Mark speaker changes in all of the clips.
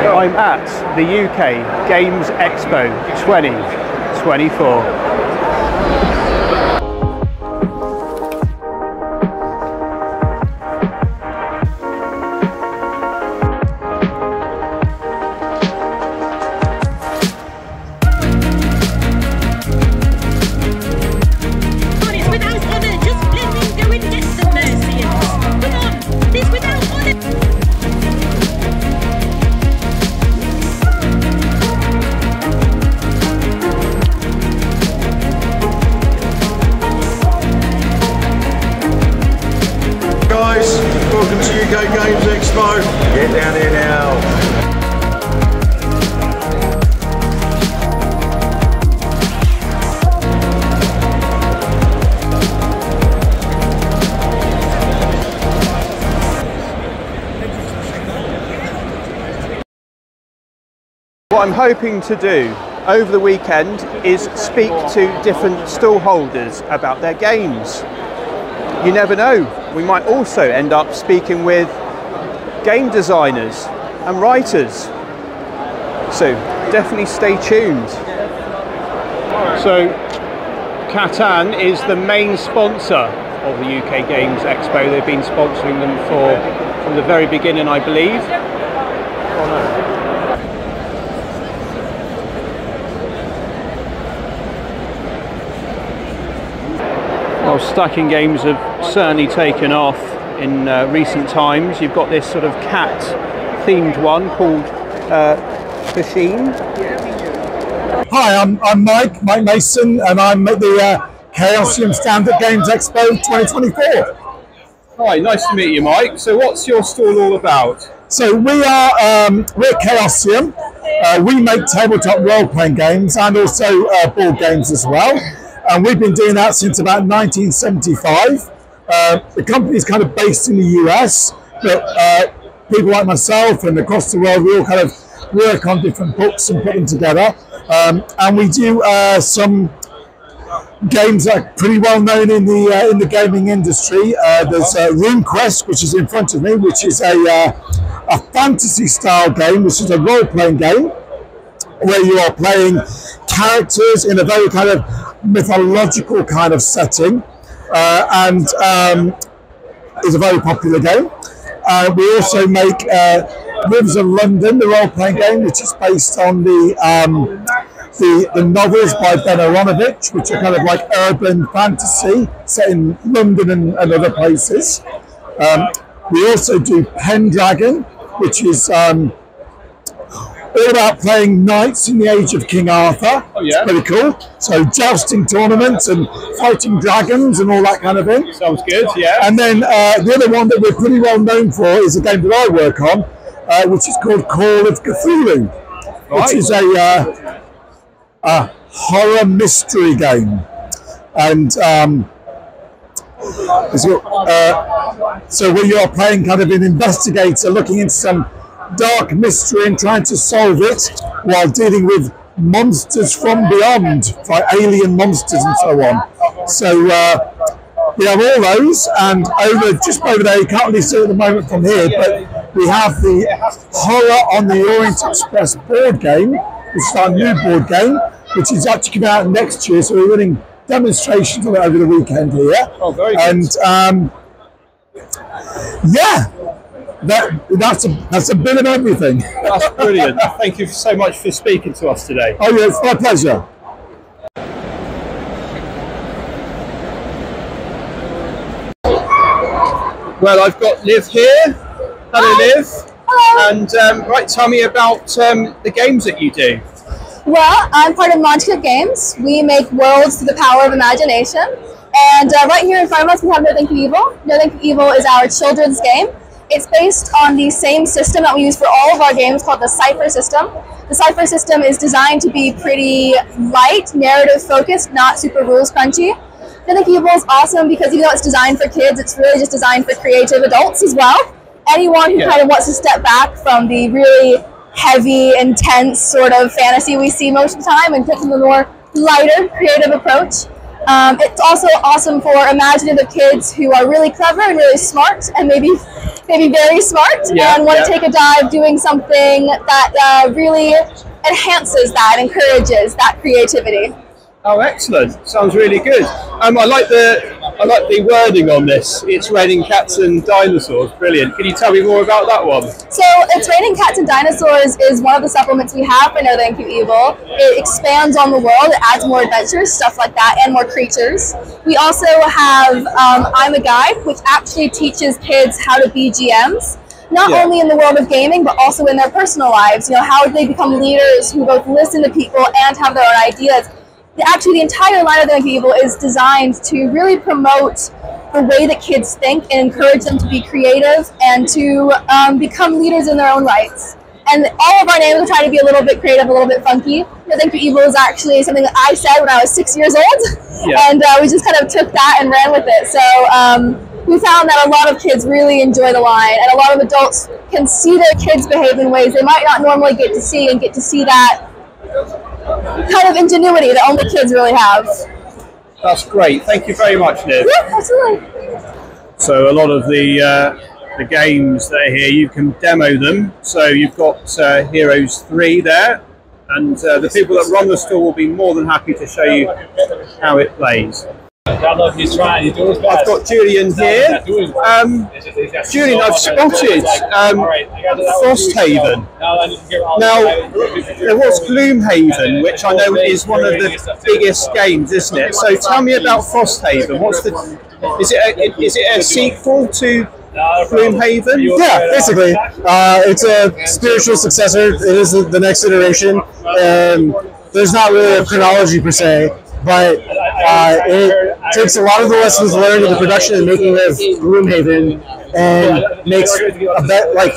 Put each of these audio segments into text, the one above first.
Speaker 1: I'm at the UK Games Expo 2024.
Speaker 2: Welcome to UK Games Expo. Get down here now.
Speaker 1: What I'm hoping to do over the weekend is speak to different stall holders about their games. You never know, we might also end up speaking with game designers and writers. So definitely stay tuned. So Catan is the main sponsor of the UK Games Expo. They've been sponsoring them from the very beginning, I believe. Well, stacking games have certainly taken off in recent times. You've got this sort of cat themed one called Machine.
Speaker 3: Hi, I'm Mike Mason, and I'm at the Chaosium Standard Games Expo 2024.
Speaker 1: Hi, nice to meet you, Mike. So what's your stall all about?
Speaker 3: So we're Chaosium. We make tabletop role-playing games and also board games as well. And we've been doing that since about 1975. The company's kind of based in the US, but people like myself and across the world, we all kind of work on different books and put them together. And we do some games that are pretty well known in the gaming industry. There's RuneQuest, which is in front of me, which is a fantasy style game, which is a role-playing game where you are playing characters in a very kind of mythological kind of setting, and is a very popular game. We also make Rivers of London, the role-playing game, which is based on the novels by Ben Aronovich, which are kind of like urban fantasy set in London and other places. We also do Pendragon, which is all about playing knights in the age of King Arthur. Oh, yeah. It's pretty cool. So jousting tournaments and fighting dragons and all that kind of thing.
Speaker 1: Sounds good, yeah.
Speaker 3: And then the other one that we're pretty well known for is a game that I work on, which is called Call of Cthulhu, which is a horror mystery game. And so when you're playing kind of an investigator looking into some dark mystery and trying to solve it while dealing with monsters from beyond, like alien monsters and so on. So we have all those, and just over there, you can't really see it at the moment from here, but we have the Horror on the Orient Express board game, which is our new board game, which is actually coming out next year, so we're running demonstrations of it over the weekend here.
Speaker 1: Oh, very good.
Speaker 3: And yeah, that's a bit of everything.
Speaker 1: That's brilliant. Thank you so much for speaking to us today.
Speaker 3: Oh yeah, it's my pleasure.
Speaker 1: Well, I've got Liv here. Hello, Liv.
Speaker 4: Hello.
Speaker 1: And right, tell me about the games that you do.
Speaker 4: Well, I'm part of UK Games. We make worlds through the power of imagination. And right here in front of us, we have No Think of Evil. No Think of Evil is our children's game. It's based on the same system that we use for all of our games called the Cypher system. The Cypher system is designed to be pretty light, narrative focused, not super rules crunchy. No Think of Evil is awesome because even though it's designed for kids, it's really just designed for creative adults as well. Anyone who kind of wants to step back from the really heavy, intense sort of fantasy we see most of the time and take a more lighter, creative approach. It's also awesome for imaginative kids who are really clever and really smart, and maybe very smart, and want to take a dive doing something that really enhances that and encourages that creativity.
Speaker 1: Oh, excellent! Sounds really good. I like the wording on this. It's raining cats and dinosaurs. Brilliant. Can you tell me more about that one?
Speaker 4: So, It's Raining Cats and Dinosaurs is one of the supplements we have for No Thank You Evil. It expands on the world. It adds more adventures, stuff like that, and more creatures. We also have I'm a Guide, which actually teaches kids how to be GMs. Not only in the world of gaming, but also in their personal lives. You know, how they become leaders who both listen to people and have their own ideas. Actually, the entire line of the Evil is designed to really promote the way that kids think and encourage them to be creative and to become leaders in their own rights. And all of our names are trying to be a little bit creative, a little bit funky. No Thank You Evil is actually something that I said when I was 6 years old, and we just kind of took that and ran with it. So we found that a lot of kids really enjoy the line, and a lot of adults can see their kids behave in ways they might not normally get to see, and get to see that kind of ingenuity that only kids really have.
Speaker 1: That's great. Thank you very much, Liv.
Speaker 4: Yeah, absolutely.
Speaker 1: So a lot of the games that are here, you can demo them. So you've got Heroes 3 there, and the people that run the store will be more than happy to show you how it plays.
Speaker 5: He's trying. He's doing his best.
Speaker 1: I've got Julian here. Julian, I've spotted Frosthaven. Now, there was Gloomhaven, which I know is one of the biggest games, isn't it? So tell me about Frosthaven. Is it a sequel to Gloomhaven?
Speaker 3: Yeah, basically. It's a spiritual successor. It is the next iteration. There's not really a chronology per se, but it takes a lot of the lessons learned in the production and making of Gloomhaven and makes a bet like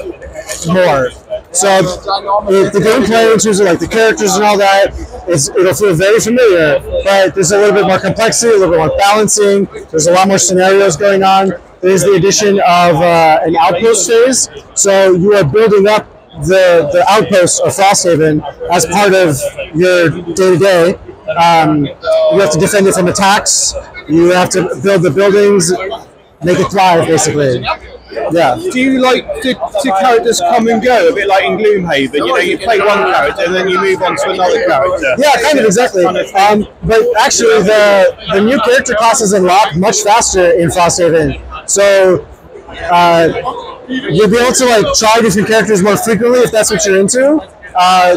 Speaker 3: more. So the gameplay in terms of like the characters and all that, it'll feel very familiar, but there's a little bit more complexity, a little bit more balancing. There's a lot more scenarios going on. There's the addition of an outpost phase, so you are building up the outpost of Frosthaven as part of your day-to-day. You have to defend it from attacks. You have to build the buildings, make it thrive, basically. Yeah.
Speaker 1: Do you like do characters come and go a bit like in Gloomhaven? You know, you play one character and then you move on to another character.
Speaker 3: Yeah, kind of exactly. But actually, the new character classes unlock much faster in Frosthaven. So you'll be able to like try different characters more frequently if that's what you're into.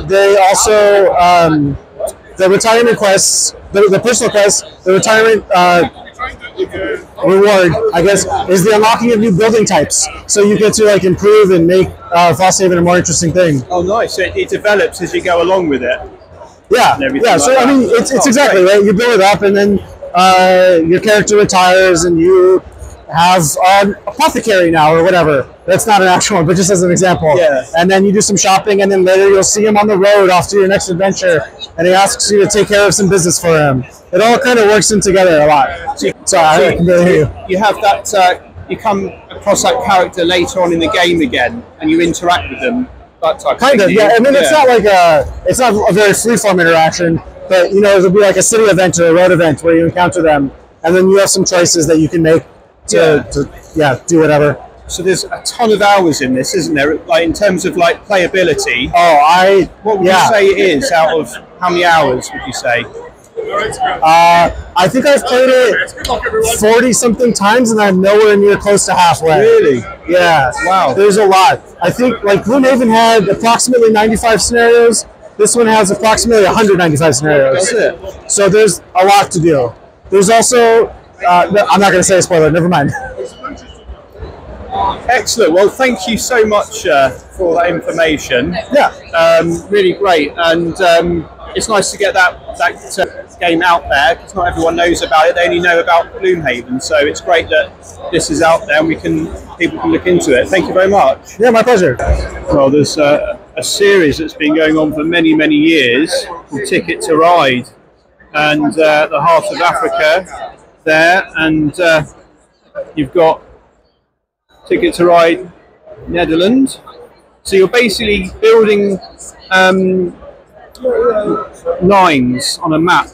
Speaker 3: They also the retirement quests, the personal quests, the retirement reward, I guess, is the unlocking of new building types. So you get to like improve and make Frosthaven a more interesting thing.
Speaker 1: Oh, nice! So it develops as you go along with it.
Speaker 3: Yeah, yeah. So I mean, it's exactly right. You build it up, and then your character retires, and you have an apothecary now or whatever. That's not an actual one, but just as an example.
Speaker 1: Yeah.
Speaker 3: And then you do some shopping, and then later you'll see him on the road off to your next adventure, and he asks you to take care of some business for him. It all kind of works in together a lot. Sorry, I can barely hear you.
Speaker 1: You have that. You come across that character later on in the game again, and you interact with them. That type
Speaker 3: kind of, yeah. I mean, it's not like it's not a very free-form interaction, but you know, it'll be like a city event or a road event where you encounter them, and then you have some choices that you can make to do whatever.
Speaker 1: So there's a ton of hours in this, isn't there? Like in terms of like playability. What would you say it is out of how many hours would you say?
Speaker 3: I think I've played it 40-something times, and I'm nowhere near close to halfway.
Speaker 1: Really?
Speaker 3: Yeah.
Speaker 1: Wow.
Speaker 3: There's a lot. I think like Gloomhaven had approximately 95 scenarios. This one has approximately 195 scenarios.
Speaker 1: That's it.
Speaker 3: So there's a lot to do. There's also I'm not going to say a spoiler. Never mind.
Speaker 1: Excellent. Well, thank you so much for that information.
Speaker 3: Yeah.
Speaker 1: Really great, and it's nice to get that game out there because not everyone knows about it. They only know about Gloomhaven, so it's great that this is out there and people can look into it. Thank you very much.
Speaker 3: Yeah, my pleasure.
Speaker 1: Well, there's a series that's been going on for many, many years called Ticket to Ride, and the Heart of Africa there, and you've got Ticket to Ride Netherlands. So you're basically building lines on a map,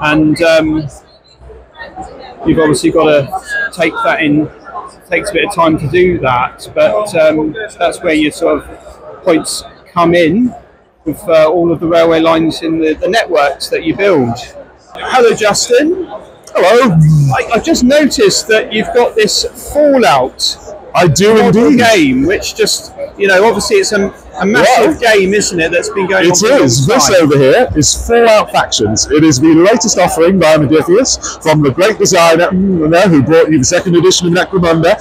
Speaker 1: and you've obviously got to take that in. Takes a bit of time to do that, but that's where your sort of points come in with all of the railway lines in the networks that you build. Hello, Justin.
Speaker 3: Hello.
Speaker 1: I just noticed that you've got this Fallout.
Speaker 3: I do indeed.
Speaker 1: Game, which just, you know, obviously it's a massive game, isn't it, that's been going on for a long time.
Speaker 3: This over here is Fallout Factions. It is the latest offering by Modiphius from the great designer who brought you the second edition of Necromunda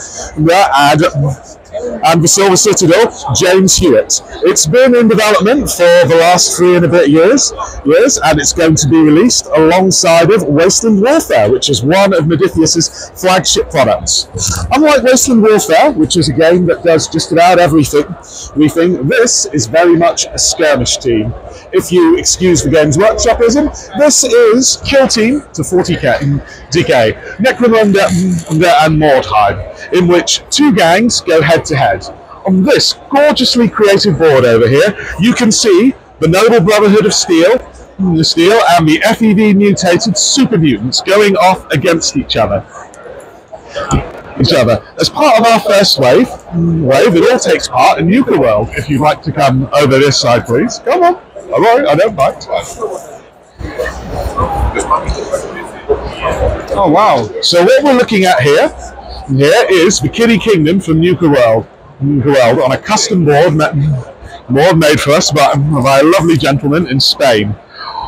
Speaker 3: and the Silver Citadel, James Hewitt. It's been in development for the last 3 and a bit years, and it's going to be released alongside of Wasteland Warfare, which is one of Modiphius's flagship products. Unlike Wasteland Warfare, which is a game that does just about everything, this is very much a skirmish team. If you excuse the Games Workshopism, this is Kill Team to 40k DK, Necromunda and Mordheim, in which 2 gangs go head to head. On this gorgeously creative board over here, you can see the Noble Brotherhood of Steel and the FEV mutated super mutants going off against each other. As part of our first wave, it all takes part in Nuka World. If you'd like to come over this side, please. Come on. All right, I don't mind.
Speaker 1: Oh, wow.
Speaker 3: So what we're looking at here is the Kiddie Kingdom from Nuka World on a custom board made for us by a lovely gentleman in Spain.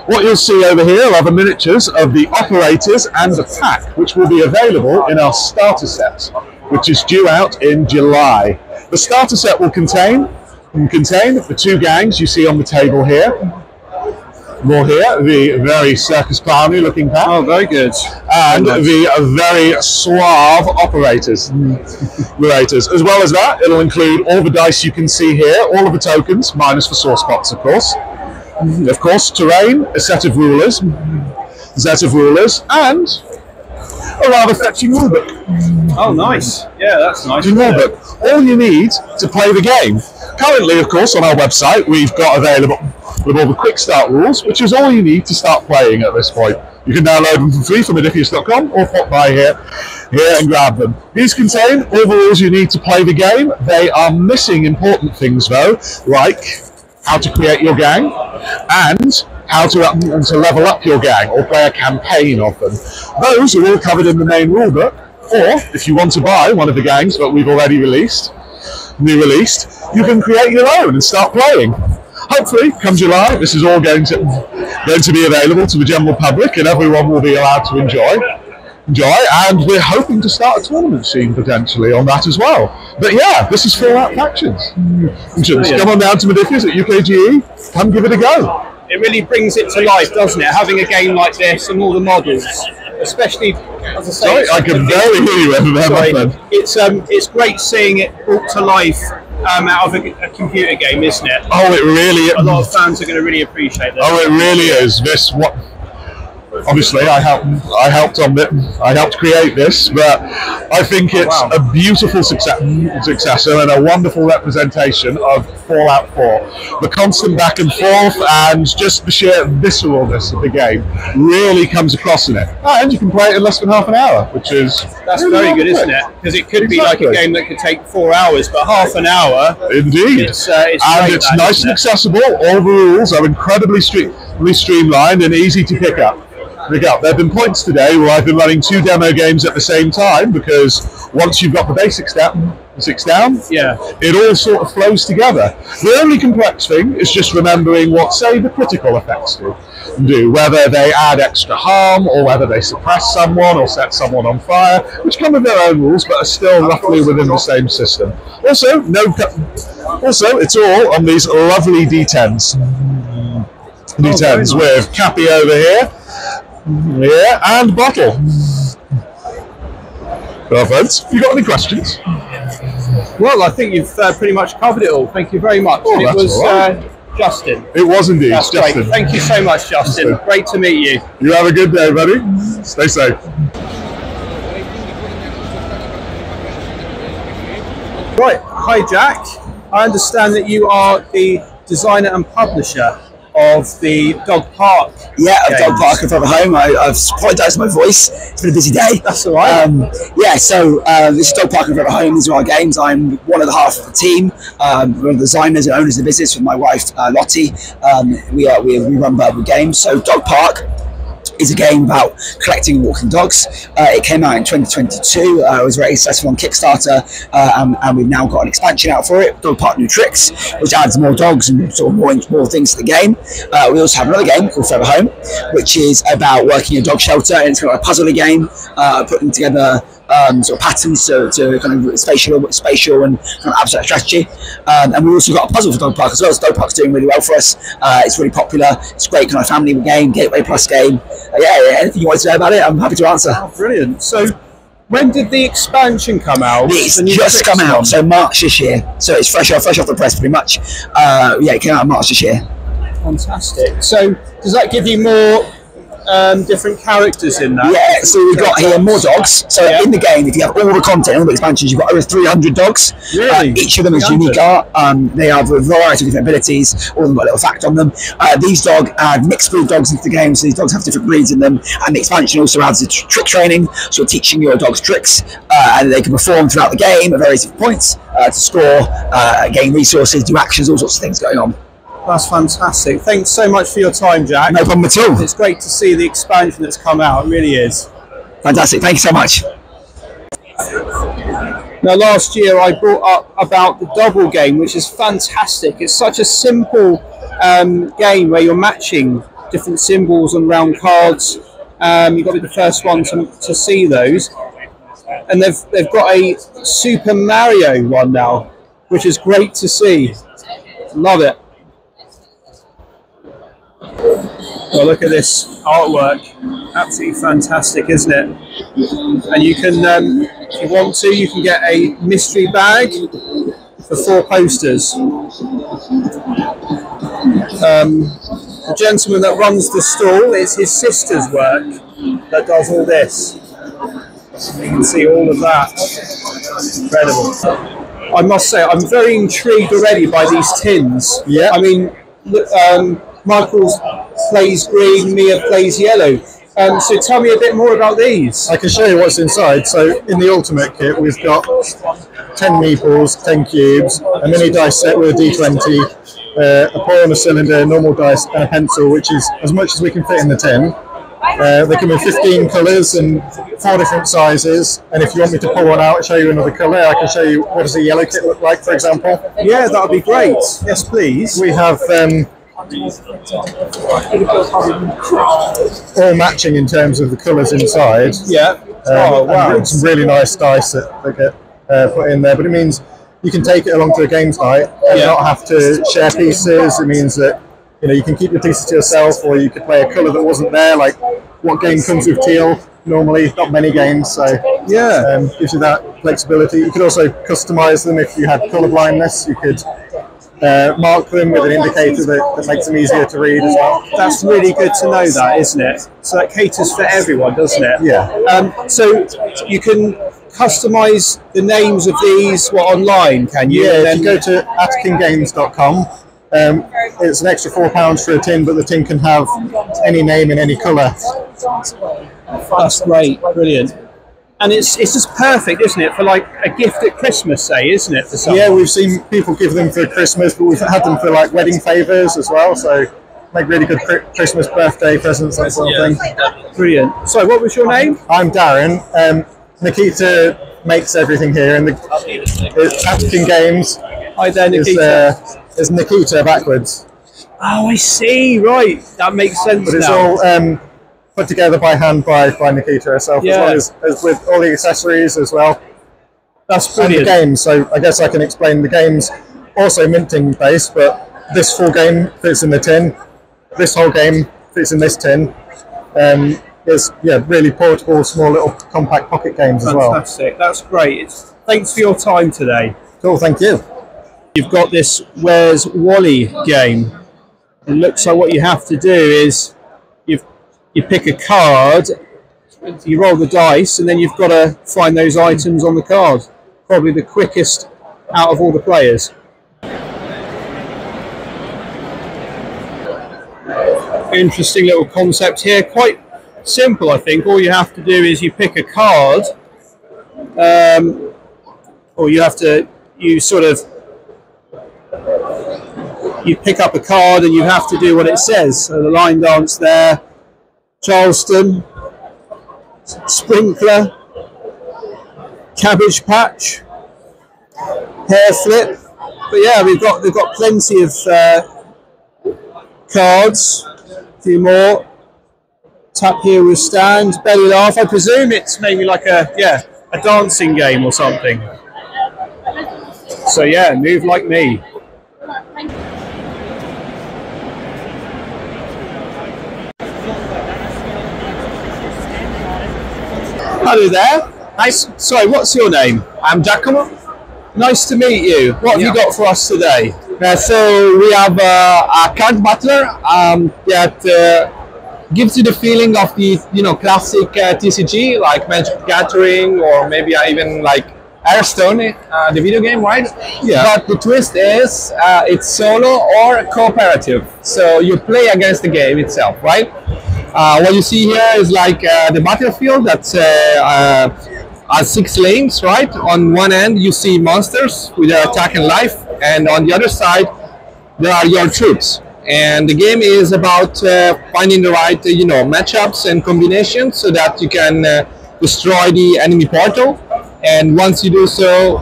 Speaker 3: What you'll see over here are the miniatures of the operators and the pack, which will be available in our starter set, which is due out in July. The starter set will contain the 2 gangs you see on the table here. More here, the very circus clowny looking pack.
Speaker 1: Oh, very good.
Speaker 3: And the very suave operators. As well as that, it'll include all the dice you can see here, all of the tokens, minus the source box, of course. Of course, terrain, a set of rulers, and a rather fetching rulebook.
Speaker 1: Oh, nice. Yeah, that's nice.
Speaker 3: Rulebook. All you need to play the game. Currently, of course, on our website, we've got available with all the quick start rules, which is all you need to start playing at this point. You can download them for free from Modiphius.com or pop by here and grab them. These contain all the rules you need to play the game. They are missing important things though, like how to create your gang and how to level up your gang or play a campaign of them. Those are all covered in the main rulebook, or if you want to buy one of the gangs that we've already released, you can create your own and start playing. Hopefully, come July, this is all going to be available to the general public and everyone will be allowed to enjoy, and we're hoping to start a tournament scene potentially on that as well. But yeah, this is Fallout Factions. Come on down to Modiphius at UKGE, come give it a go.
Speaker 1: It really brings it to life, doesn't it, having a game like this and all the models, especially, as I say...
Speaker 3: Sorry, I can barely hear you over there, my friend.
Speaker 1: It's great seeing it brought to life out of a computer game, isn't it?
Speaker 3: Oh, it really is.
Speaker 1: A lot of fans are going to really appreciate that.
Speaker 3: Oh, it really is. Obviously, I helped create this, but I think it's a beautiful successor and a wonderful representation of Fallout 4. The constant back and forth and just the sheer visceralness of the game really comes across in it. And you can play it in less than half an hour, which is
Speaker 1: that's really very good, isn't it? Because it could be like a game that could take 4 hours, but half an hour.
Speaker 3: Indeed,
Speaker 1: it's
Speaker 3: nice and accessible. All the rules are incredibly streamlined and easy to pick up. There have been points today where I've been running 2 demo games at the same time because once you've got the basics down, it all sort of flows together. The only complex thing is just remembering what, say, the critical effects do, whether they add extra harm or whether they suppress someone or set someone on fire, which come with their own rules but are still roughly within the same system. Also, it's all on these lovely D10s. D10s with Cappy over here. Yeah, and Bottle. Well, friends, you got any questions?
Speaker 1: Well, I think you've pretty much covered it all. Thank you very much.
Speaker 3: Oh,
Speaker 1: it was Justin.
Speaker 3: It was indeed.
Speaker 1: That's
Speaker 3: Justin.
Speaker 1: Great. Thank you so much, Justin. Great to meet you.
Speaker 3: You have a good day, buddy. Stay safe.
Speaker 1: Right. Hi, Jack. I understand that you are the designer and publisher of the dog park.
Speaker 6: Yeah, of
Speaker 1: games.
Speaker 6: Dog Park and Forever Home. I've apologised for my voice. It's been a busy day.
Speaker 1: That's all right.
Speaker 6: Yeah, so this is Dog Park and Forever Home. These are our games. I'm one of the half of the team. We're one of the designers and owners of the business with my wife, Lottie. We run Birmingham Games. So Dog Park is a game about collecting and walking dogs. It came out in 2022. It was very successful on Kickstarter, and we've now got an expansion out for it, Dog Park New Tricks, which adds more dogs and sort of more things to the game. We also have another game called Forever Home, which is about working in a dog shelter, and it's kind of a puzzle game, putting together sort of patterns to kind of spatial and kind of abstract strategy. And we've also got a puzzle for Dog Park as well. So Dog Park's doing really well for us. It's really popular. It's a great kind of family game, Gateway Plus game. Yeah, anything you want to know about it, I'm happy to answer.
Speaker 1: Oh, brilliant. So when did the expansion come out?
Speaker 6: It's just come out, so March this year. So it's fresh off the press pretty much. Yeah, it came out in March this year.
Speaker 1: Fantastic. So does that give you more different characters in that?
Speaker 6: Yeah, so we've got here more dogs. So in the game, if you have all the content, all the expansions, you've got over 300 dogs.
Speaker 1: Really?
Speaker 6: Each of them is unique art. They have a variety of different abilities. All of them got a little fact on them. These dogs add mixed breed dogs into the game, so these dogs have different breeds in them. And the expansion also adds the trick training, so you're teaching your dogs tricks, and they can perform throughout the game at various different points to score, gain resources, do actions, all sorts of things going on.
Speaker 1: That's fantastic. Thanks so much for your time, Jack.
Speaker 6: No problem at all.
Speaker 1: It's great to see the expansion that's come out. It really is.
Speaker 6: Fantastic. Thank you so much.
Speaker 1: Now, last year I brought up about the double game, which is fantastic. It's such a simple game where you're matching different symbols on round cards. You've got to be the first one to see those. And they've got a Super Mario one now, which is great to see. Love it. Well, look at this artwork. Absolutely fantastic, isn't it? And you can, if you want to, you can get a mystery bag for 4 posters. The gentleman that runs the stall, it's his sister's work that does all this. You can see all of that. Incredible. I must say, I'm very intrigued already by these tins.
Speaker 3: Yeah.
Speaker 1: I mean, look, Michael plays green, Mia plays yellow. So tell me a bit more about these.
Speaker 3: I can show you what's inside. So in the Ultimate Kit, we've got 10 meeples, 10 cubes, a mini dice set with a D20, a pawn, a cylinder, normal dice, and a pencil, which is as much as we can fit in the tin. They come in 15 colours and 4 different sizes. And if you want me to pull one out and show you another colour, I can show you what does a yellow kit look like, for example.
Speaker 1: Yeah, that would be great. Yes, please.
Speaker 3: We have all matching in terms of the colours inside.
Speaker 1: Yeah. Oh, wow.
Speaker 3: And some really nice dice that get put in there. But it means you can take it along to a games night and not have to share pieces. It means that you can keep your pieces to yourself, or you could play a colour that wasn't there. Like, what game comes with teal? Normally, not many games. So gives you that flexibility. You could also customise them if you had colour blindness. You could mark them with an indicator that makes them easier to read as well.
Speaker 1: That's really good to know that, isn't it? So that caters for everyone, doesn't it?
Speaker 3: Yeah.
Speaker 1: So you can customise the names of these online, can you?
Speaker 3: Yeah, if you go to atkingames.com, it's an extra £4 for a tin, but the tin can have any name in any colour.
Speaker 1: That's great, brilliant. And it's just perfect, isn't it, for like a gift at Christmas, say, isn't it, for someone?
Speaker 3: Yeah, we've seen people give them for Christmas, but we've had them for like wedding favours as well, so make really good Christmas birthday presents, that sort of thing.
Speaker 1: Brilliant. So what was your name?
Speaker 3: I'm Darren. Nikita makes everything here, and it's Atkin Games.
Speaker 1: Hi there, Nikita.
Speaker 3: Is Nikita backwards.
Speaker 1: Oh, I see, right. That makes sense.
Speaker 3: But it's
Speaker 1: now.
Speaker 3: all put together by hand by Nikita herself, as well as with all the accessories as well.
Speaker 1: That's brilliant.
Speaker 3: And the games, so I guess I can explain the games, also minting based, but this full game fits in the tin. This whole game fits in this tin. It's really portable, small little compact pocket games as well.
Speaker 1: Fantastic, that's great. Thanks for your time today.
Speaker 3: Cool, thank you.
Speaker 1: You've got this Where's Wally game. It looks like what you have to do is you pick a card, you roll the dice, and then you've got to find those items on the card. Probably the quickest out of all the players. Interesting little concept here. Quite simple, I think. All you have to do is you pick a card, or you pick up a card and you have to do what it says. So the line dance there, Charleston, sprinkler, cabbage patch, hair flip. But yeah, we've got plenty of cards. A few more. Tap here with stand, belly laugh. I presume it's maybe like a dancing game or something. So yeah, move like me. Hello there. Nice. Sorry, what's your name?
Speaker 7: I'm Giacomo.
Speaker 1: Nice to meet you. What have you got for us today?
Speaker 7: So we have a card battler that gives you the feeling of the classic TCG like Magic the Gathering, or maybe even like Hearthstone, the video game, right?
Speaker 1: Yeah.
Speaker 7: But the twist is it's solo or cooperative. So you play against the game itself, right? What you see here is like the battlefield that's has 6 lanes, right? On one end you see monsters with their attack and life, and on the other side there are your troops. And the game is about finding the right matchups and combinations so that you can destroy the enemy portal. And once you do so,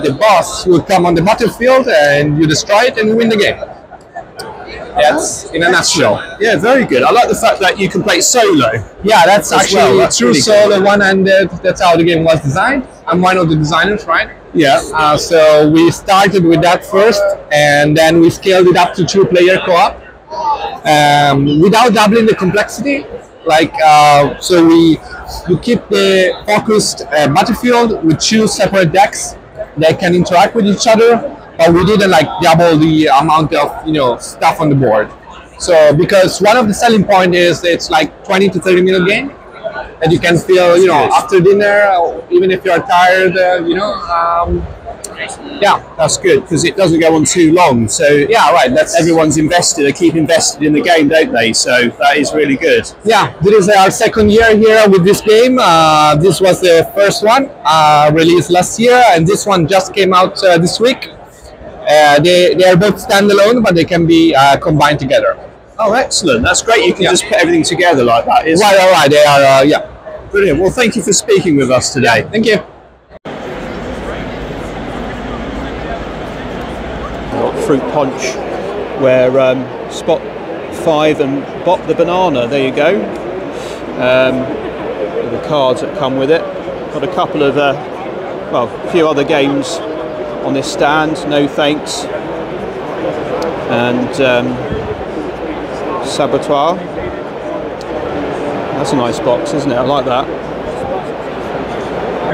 Speaker 7: the boss will come on the battlefield and you destroy it and you win the game. That's in a nutshell.
Speaker 1: Yeah, very good. I like the fact that you can play solo.
Speaker 7: Yeah, that's actually
Speaker 1: that's
Speaker 7: true
Speaker 1: really
Speaker 7: solo, one-handed. That's how the game was designed. I'm one of the designers, right?
Speaker 1: Yeah.
Speaker 7: So we started with that first, and then we scaled it up to 2-player co-op without doubling the complexity. Like so, we keep the focused battlefield with 2 separate decks that can interact with each other. But we didn't like double the amount of stuff on the board. So because one of the selling point is it's like 20 to 30 minute game, and you can feel after dinner, even if you're tired, yeah,
Speaker 1: that's good because it doesn't go on too long. So
Speaker 7: yeah, right. That's
Speaker 1: everyone's invested. They keep invested in the game, don't they? So that is really good.
Speaker 7: Yeah, this is our second year here with this game. This was the first one released last year, and this one just came out this week. They are both standalone, but they can be combined together.
Speaker 1: Oh, excellent! That's great. You can just put everything together like that.
Speaker 7: Right. They are, yeah.
Speaker 1: Brilliant. Well, thank you for speaking with us today.
Speaker 7: Yeah, thank you.
Speaker 1: Fruit punch, where Spot 5 and Bop the Banana. There you go. The cards that come with it. Got a couple of, a few other games on this stand. No thanks. And Saboteur. That's a nice box, isn't it? I like that.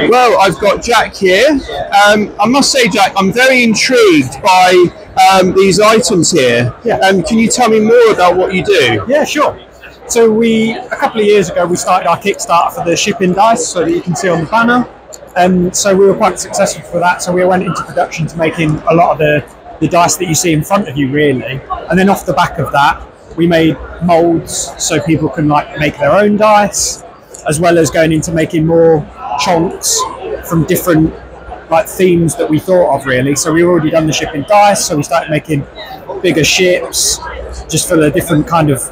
Speaker 1: Well, I've got Jack here. I must say, Jack, I'm very intrigued by these items here.
Speaker 8: Yeah.
Speaker 1: Can you tell me more about what you do?
Speaker 8: Yeah, sure. So a couple of years ago, we started our Kickstarter for the shipping dice, so that you can see on the banner. So we were quite successful for that. So we went into production to making a lot of the dice that you see in front of you, really. And then off the back of that, we made molds so people can make their own dice, as well as going into making more chunks from different themes that we thought of, really. So we already done the shipping dice, so we started making bigger ships just for the different kind of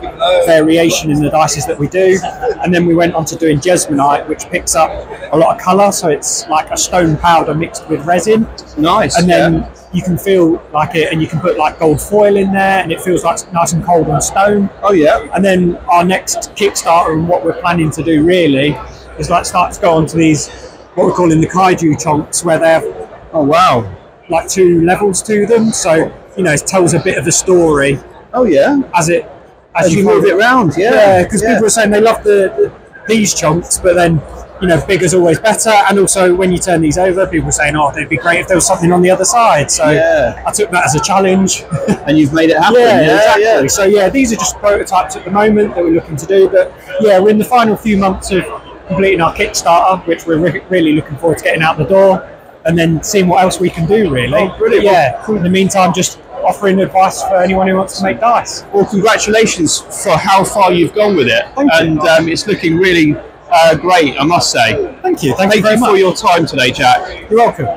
Speaker 8: variation in the dices that we do. And then we went on to doing Jesmonite, which picks up a lot of colour, so it's like a stone powder mixed with resin.
Speaker 1: Nice.
Speaker 8: And then you can feel like it, and you can put gold foil in there, and it feels like nice and cold on stone.
Speaker 1: Oh yeah.
Speaker 8: And then our next Kickstarter, and what we're planning to do really, is start to go on to these, what we're calling the kaiju chunks, where they have,
Speaker 1: oh wow,
Speaker 8: 2 levels to them. So it tells a bit of the story.
Speaker 1: Oh yeah.
Speaker 8: As
Speaker 1: you move it around. Yeah.
Speaker 8: Because people are saying they love these chunks, but then bigger's always better. And also when you turn these over, people are saying, oh, it'd be great if there was something on the other side. So
Speaker 1: yeah.
Speaker 8: I took that as a challenge.
Speaker 1: And you've made it happen.
Speaker 8: Yeah, exactly. So yeah, these are just prototypes at the moment that we're looking to do. But yeah, we're in the final few months of completing our Kickstarter, which we're really looking forward to getting out the door, and then seeing what else we can do, really.
Speaker 1: Oh, brilliant.
Speaker 8: Yeah. In the meantime, just offering advice for anyone who wants to make dice.
Speaker 1: Well, congratulations for how far you've gone with it.
Speaker 8: Thank you.
Speaker 1: And it's looking really great, I must say.
Speaker 8: Thank you.
Speaker 1: Thank you
Speaker 8: very
Speaker 1: for
Speaker 8: much.
Speaker 1: your time today, Jack.
Speaker 8: You're welcome.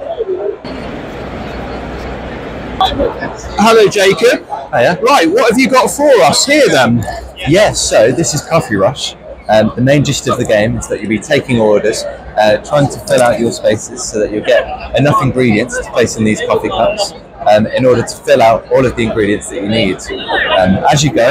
Speaker 1: Hello, Jacob.
Speaker 9: Hiya.
Speaker 1: Right, what have you got for us here then?
Speaker 9: Yes, so this is Coffee Rush. The main gist of the game is that you'll be taking orders, trying to fill out your spaces so that you'll get enough ingredients to place in these coffee cups in order to fill out all of the ingredients that you need. As you go,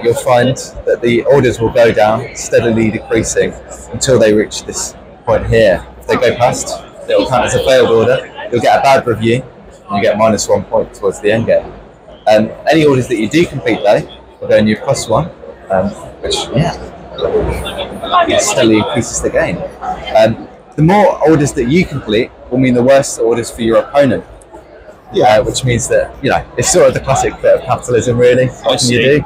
Speaker 9: you'll find that the orders will go down, steadily decreasing until they reach this point here. If they go past, it will count as a failed order. You'll get a bad review, and you get -1 point towards the end game. Any orders that you do complete though will go in your +1, which steadily increases the game. The more orders that you complete will mean the worse the orders for your opponent. Which means that, you know, it's sort of the classic bit of capitalism, really. What can you do?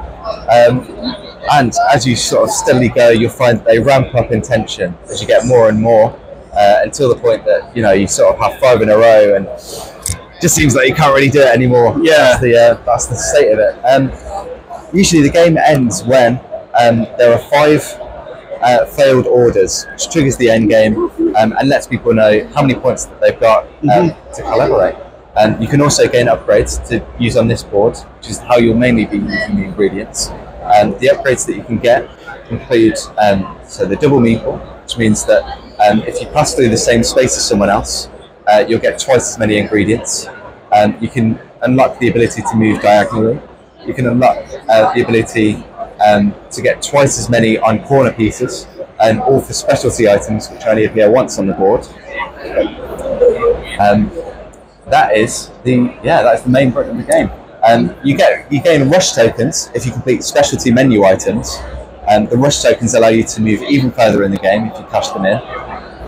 Speaker 9: And as you sort of steadily go, you'll find they ramp up in tension as you get more and more until the point that, you know, you sort of have 5 in a row and it just seems like you can't really do it anymore.
Speaker 1: Yeah.
Speaker 9: That's the state of it. Usually the game ends when there are 5 failed orders, which triggers the end game and lets people know how many points that they've got to collaborate. You can also gain upgrades to use on this board, which is how you'll mainly be using the ingredients. The upgrades that you can get include so the double meeple, which means that if you pass through the same space as someone else, you'll get twice as many ingredients. You can unlock the ability to move diagonally. You can unlock the ability to get twice as many on corner pieces, all for specialty items which only appear once on the board. That is the main point of the game. You gain rush tokens if you complete specialty menu items. The rush tokens allow you to move even further in the game if you cash them in.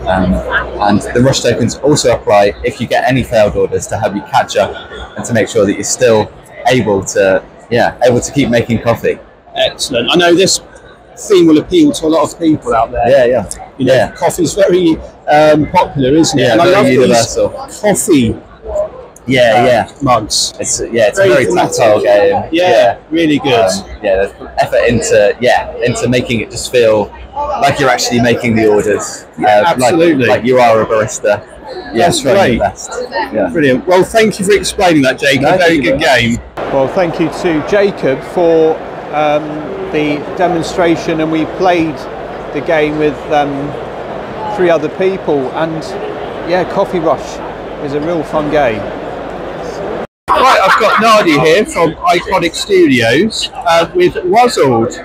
Speaker 9: And the rush tokens also apply if you get any failed orders to have you catch up and to make sure that you're still able to keep making coffee.
Speaker 1: Excellent. I know this theme will appeal to a lot of people out there. You know, coffee's very popular, isn't it?
Speaker 9: Yeah,
Speaker 1: and I
Speaker 9: very
Speaker 1: love
Speaker 9: universal.
Speaker 1: these coffee mugs.
Speaker 9: It's a very tactile game.
Speaker 1: Yeah, really good.
Speaker 9: There's effort into making it just feel like you're actually making the orders.
Speaker 1: Absolutely.
Speaker 9: Like you are a barista.
Speaker 1: That's
Speaker 9: trying
Speaker 1: great.
Speaker 9: your best. Yeah.
Speaker 1: Brilliant. Well, thank you for explaining that, Jacob.
Speaker 9: No,
Speaker 1: very
Speaker 9: thank you
Speaker 1: good
Speaker 9: very
Speaker 1: game. Well, thank you to Jacob for the demonstration, and we played the game with 3 other people, and Coffee Rush is a real fun game. Right, I've got Nadia here from Iconic Studios with Wuzzled.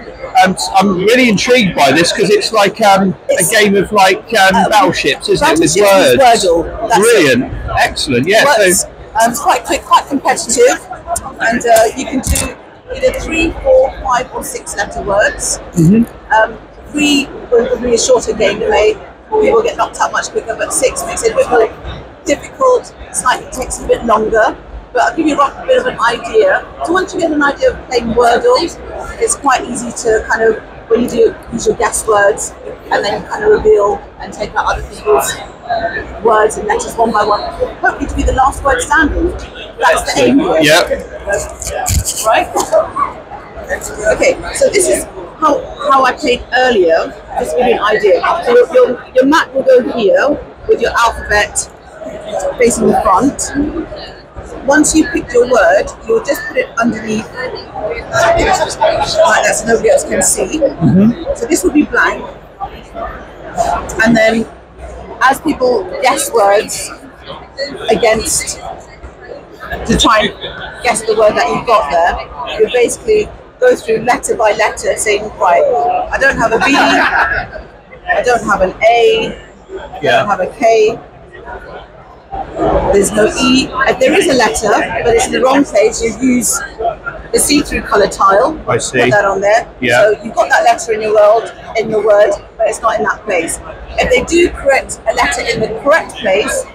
Speaker 1: I'm really intrigued by this because it's like a game of battleships, isn't it? With words.
Speaker 10: Wordle.
Speaker 1: Brilliant, excellent. Yeah,
Speaker 10: Words. It's quite quick, quite competitive, and you can do either 3, 4, 5, or 6 letter words. 3 will be a shorter gameplay. People get knocked out much quicker, but 6 makes it a bit more difficult. Slightly takes a bit longer. But I'll give you a bit of an idea. So once you get an idea of playing Wordle, it's quite easy to kind of, when you do use your guess words, and then you kind of reveal and take out other people's words and letters one by one, hopefully to be the last word standing. That's the aim here. Right? Okay, so this is how I played earlier, just to give you an idea. So your mat will go here with your alphabet facing the front. Once you pick your word, you'll just put it underneath like that so nobody else can see. So this will be blank. And then as people guess words against, to try and guess the word that you've got there, you basically go through letter by letter saying, right, I don't have a B, I don't have an A, I don't have a K, there's no E. There is a letter, but it's in the wrong place. You use the see-through colour tile.
Speaker 1: I see.
Speaker 10: Put that on there.
Speaker 1: Yeah.
Speaker 10: So you've got that letter in your word, but it's not in that place. If they do correct a letter in the correct place,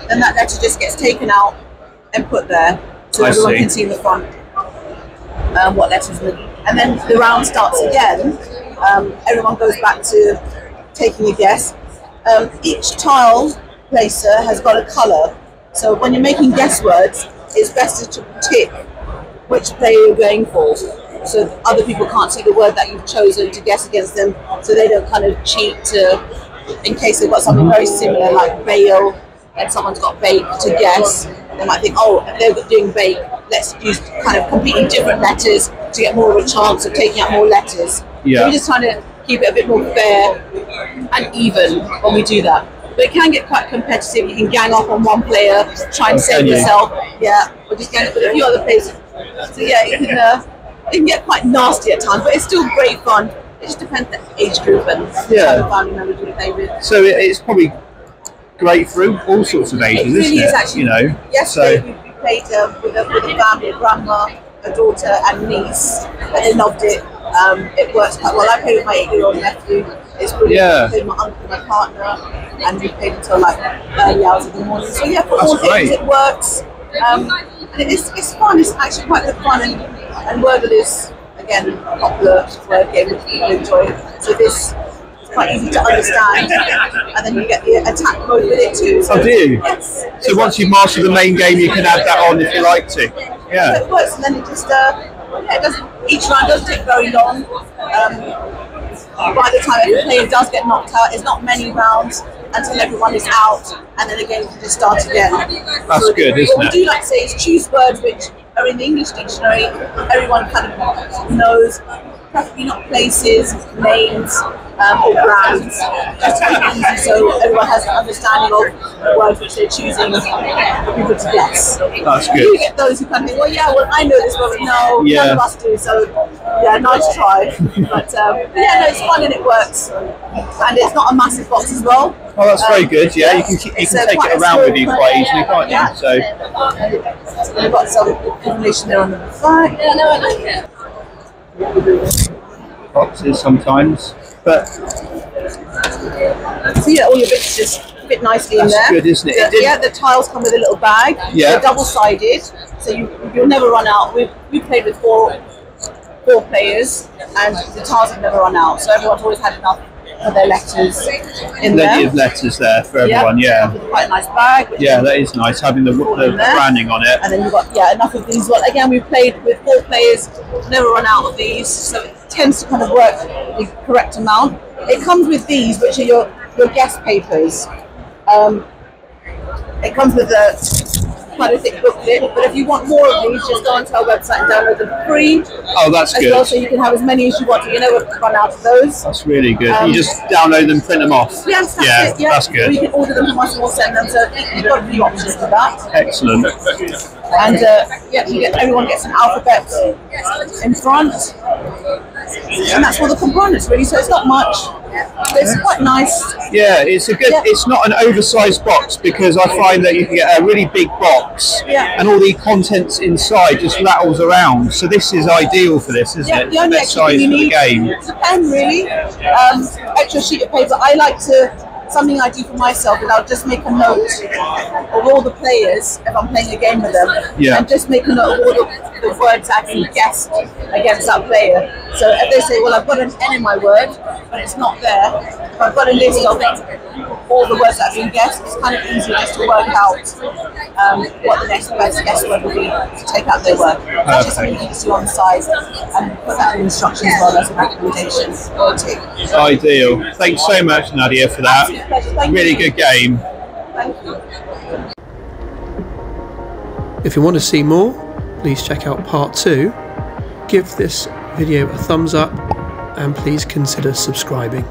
Speaker 10: then that letter just gets taken out and put there, so everyone can see in the front what letters. And then the round starts again. Everyone goes back to taking a guess. Each tile placer has got a colour, so when you're making guess words, it's best to tick which player you're going for. So other people can't see the word that you've chosen to guess against them, so they don't kind of cheat in case they've got something very similar like bail and someone's got bake to guess. They might think, oh, if they're doing bake, let's use kind of completely different letters to get more of a chance of taking out more letters.
Speaker 1: Yeah.
Speaker 10: So we're just trying to keep it a bit more fair and even when we do that. But it can get quite competitive. You can gang up on one player, try and save yourself. Yeah, or just gang up with a few other players. So yeah, it can get quite nasty at times, but it's still great fun. It just depends on the age group and the family members you play with.
Speaker 1: So it's probably great for all sorts of ages,
Speaker 10: really
Speaker 1: isn't it?
Speaker 10: Is actually,
Speaker 1: you know.
Speaker 10: Yesterday we played with a family, a grandma, a daughter, and niece, and they loved it. It works quite well. I played with my 8-year-old nephew. It's brilliant.
Speaker 1: Yeah.
Speaker 10: I played with my uncle, my partner, and we played until like early hours of the morning. So yeah, for all ages it works. And it's fun. It's actually quite good fun, and Wordle is again a popular word game that people enjoy. So this is quite easy to understand, and then you get the attack mode with it too. So,
Speaker 1: do you?
Speaker 10: Yes.
Speaker 1: So once you've mastered the main game, you can add that on if you like to. Yeah.
Speaker 10: So it works, and then it just it doesn't. Each round doesn't take very long. By the time every player does get knocked out, it's not many rounds until everyone is out, and then again you can just start again.
Speaker 1: That's
Speaker 10: so
Speaker 1: good, isn't it?
Speaker 10: What we do like to say is choose words which are in the English dictionary. Everyone kind of knows, preferably not places, names, or brands. Just to make it easy so everyone has an understanding of the words which they're choosing for people to guess.
Speaker 1: That's good.
Speaker 10: You get those who kind of think, well, yeah, well, I know this word, but no, none of us do. So, yeah, nice try. But yeah, no, it's fun and it works, and it's not a massive box as well.
Speaker 1: Oh, that's very good. Yeah, you can take it around with you quite easily, can't you? So
Speaker 10: we've got some information there on the back. Yeah, no, I like it.
Speaker 1: Boxes sometimes, but
Speaker 10: so yeah, all your bits just fit nicely in there.
Speaker 1: That's good, isn't it?
Speaker 10: Yeah, the tiles come with a little bag.
Speaker 1: Yeah.
Speaker 10: They're double-sided, so you'll never run out. We played with four players, and the tiles have never run out. So everyone's always had enough for their letters in there.
Speaker 1: Plenty of letters there for everyone. Yeah.
Speaker 10: Quite a nice bag.
Speaker 1: Yeah, that is nice having the branding on it.
Speaker 10: And then you've got enough of these. Well, again, we've played with 4 players, never run out of these, so it tends to kind of work the correct amount. It comes with these, which are your guest papers. It comes with quite a thick booklet, but if you want more of these, just go onto our website and download them free.
Speaker 1: Oh, that's good.
Speaker 10: Well, so you can have as many as you want. You never run out of those.
Speaker 1: That's really good. You just download them, print them off.
Speaker 10: Yes, that's it. Yeah,
Speaker 1: that's good.
Speaker 10: We can order them from us and we'll send them. So you've got a few options for that.
Speaker 1: Excellent.
Speaker 10: And everyone gets an alphabet in front, and that's all the components really. So it's not much. It's quite nice.
Speaker 1: Yeah, it's a good. It's not an oversized box because I find that you can get a really big box and all the contents inside just rattles around. So this is ideal for this, isn't it?
Speaker 10: The only
Speaker 1: best size
Speaker 10: you
Speaker 1: for the
Speaker 10: need
Speaker 1: game.
Speaker 10: is a pen, really. Extra sheet of paper. I like to. Something I do for myself is I'll just make a note of all the players if I'm playing a game with them, and just make a note of all the words I actually guessed against that player. So if they say, well, I've got an N in my word, but it's not there, if I've got a list of all the words that have been guessed, it's kind of easy just to work out what the next best guess word will be to take out their word. That's just something you can see on the side and put that in the instructions as well as a recommendation or a tip.
Speaker 1: Ideal. Thanks so much, Nadia, for that. Really good game.
Speaker 10: Thank you.
Speaker 11: If you want to see more, please check out part 2. Give this video a thumbs up and please consider subscribing.